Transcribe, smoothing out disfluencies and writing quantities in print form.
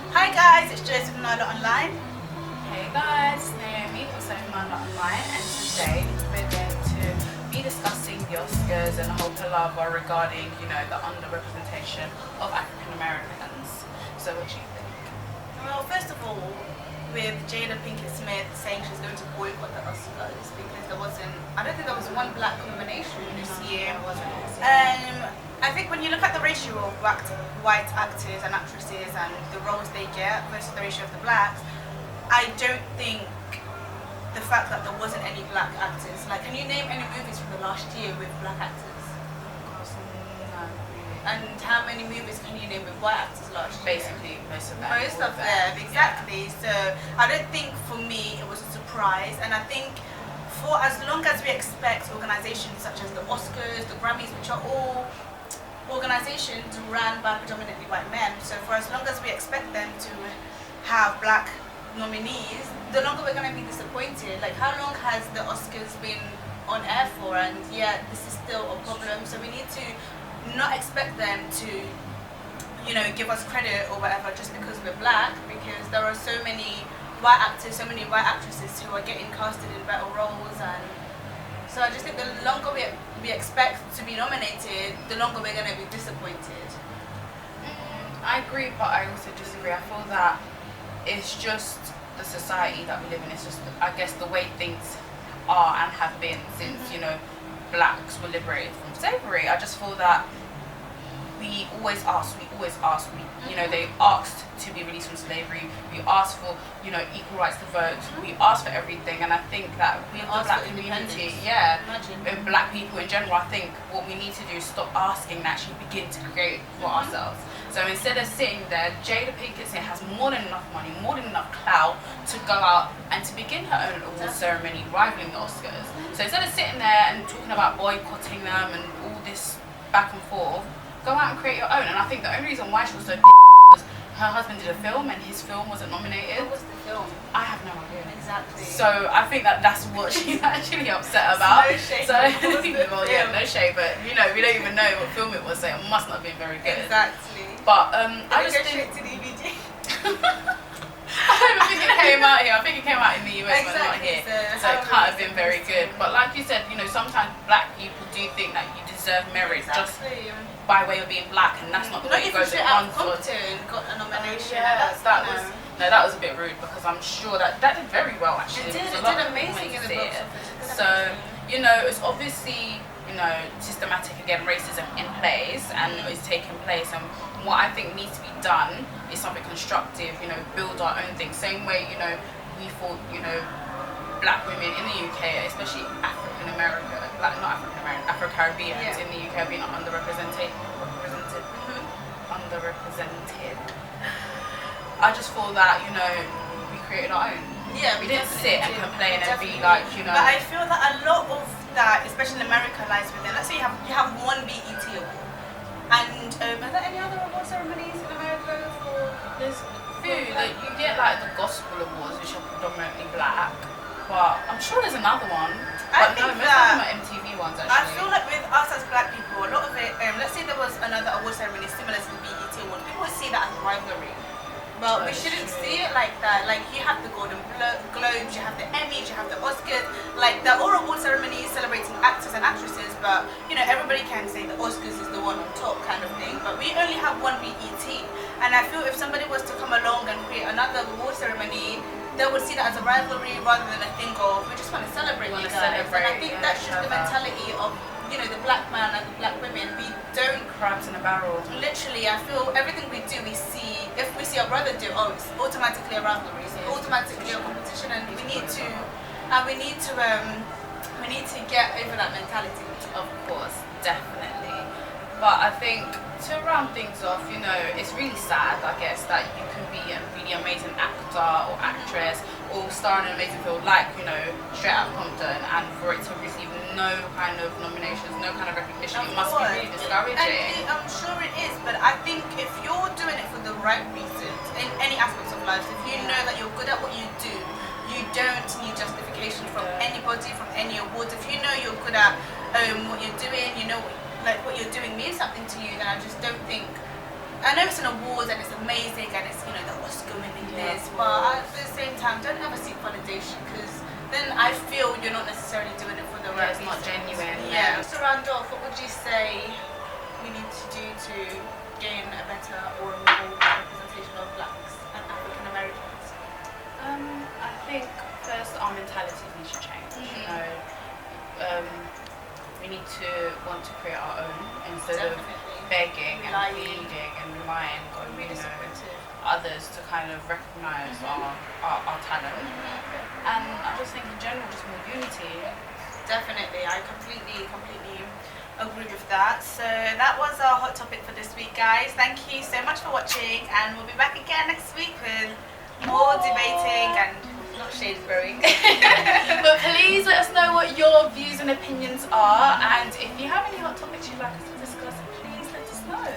Hi guys, it's Joyce from Nahla Online. Hey guys, Naomi, also from Nahla Online, and today we're going to be discussing the Oscars and the whole palaver regarding, the underrepresentation of African Americans. So what do you think? Well, first of all, with Jada Pinkett Smith saying she's going to boycott the Oscars because I don't think there was one black nomination this year. I think when you look at the ratio of white actors and actresses and the roles they get versus the ratio of the blacks, I don't think the fact that there wasn't any black actors, like, can you name any movies from the last year with black actors? And how many movies can you name with white actors last year? Basically, most of them. Most of them, exactly. Yeah. So I don't think for me it was a surprise, and I think for as long as we expect organizations such as the Oscars, the Grammys, which are all organizations run by predominantly white men, so for as long as we expect them to have black nominees, the longer we're going to be disappointed. Like, how long has the Oscars been on air for, and yet this is still a problem? So we need to not expect them to, give us credit or whatever just because we're black, because there are so many white actors, so many white actresses who are getting casted in better roles. And so I just think the longer we expect to be nominated, the longer we're going to be disappointed. I agree, but I also disagree. I feel that it's just the society that we live in. It's just, I guess, the way things are and have been since, blacks were liberated from slavery. I just feel that we always ask, they asked to be released from slavery, we asked for, equal rights to vote, we asked for everything, and I think that we the black community, and black people in general, I think what we need to do is stop asking and actually begin to create for ourselves. So instead of sitting there, Jada Pinkett Smith has more than enough money, more than enough clout to go out and to begin her own award ceremony rivaling the Oscars. So instead of sitting there and talking about boycotting them and all this back and forth, go out and create your own. And I think the only reason why she was so was her husband did a film and his film wasn't nominated. What was the film? I have no idea. Exactly. So I think that's what she's actually upset about. No shade. So well, yeah, no shade, but we don't even know what film it was, so it must not have been very good. Exactly. But I just think to DVD. I don't think it came out here. I think it came out in the US, but not here. So it can't have been very good. But like you said, sometimes black people do think that you deserve merit just by way of being black, and that's not the way it goes. Compton got a nomination. That was a bit rude, because I'm sure that did very well actually. It did amazing in the box office. So it's obviously systematic again racism in place and is taking place, and what I think needs to be done is something constructive. Build our own thing. Same way we thought black women in the UK, especially African American, not African American, Afro Caribbeans in the UK have been underrepresented. I just thought that we created our own. Yeah, we didn't sit and complain and be like But I feel that a lot of that, especially in America, lies within. Let's say you have one BET award, and are there any other award ceremonies in America for? There's few. Like you get like the gospel awards, which are predominantly black, but I'm sure there's another one. I But think most of them are MTV ones actually. I feel like with us as black people, a lot of it. Let's say there was another award ceremony similar to the BET award, people would see that as rivalry. But we shouldn't see it like that. Like, you have the Golden Globes, you have the Emmys, you have the Oscars. Like, they're all award ceremonies celebrating actors and actresses, but everybody can say the Oscars is the one on top kind of thing. But we only have one BET, and I feel if somebody was to come along and create another award ceremony, they would see that as a rivalry rather than a thing of we just want to celebrate you guys. And I think that's just the mentality of the black man and the black women. We don't crabs in a barrel. Literally, I feel everything we do, if we see our brother do, it's automatically a rivalry, it's automatically a competition, and we need to get over that mentality. Of course, definitely. But I think to round things off, it's really sad, I guess, that you can be a really amazing actor or actress or star in an amazing film like, Straight Outta Compton, and for it to receive no kind of nominations, no kind of recognition, it must be really discouraging. I'm sure it is, but I think if you're doing it for the right reasons, in any aspects of life, if you know that you're good at what you do, you don't need justification from anybody, from any awards. If you know you're good at what you're doing, like what you're doing means something to you, then I just don't think. I know it's an award and it's amazing and it's, you know, the Oscar winning list, but at the same time, don't ever seek validation, because then I feel you're not necessarily doing it for the right it's not reasons. genuine. Yeah. To round off, what would you say we need to do to gain a better or a more representation of blacks and African Americans? I think first our mentality needs to change. You know, we need to want to create our own instead of begging and pleading and relying on, you know, others to kind of recognise our talent. And I just think in general, just more unity. Definitely, I completely agree with that. So that was our hot topic for this week, guys. Thank you so much for watching, and we'll be back again next week with more debating and not shade throwing. But please let us know what your views and opinions are, and if you have any hot topics you'd like us to discuss, please let us know.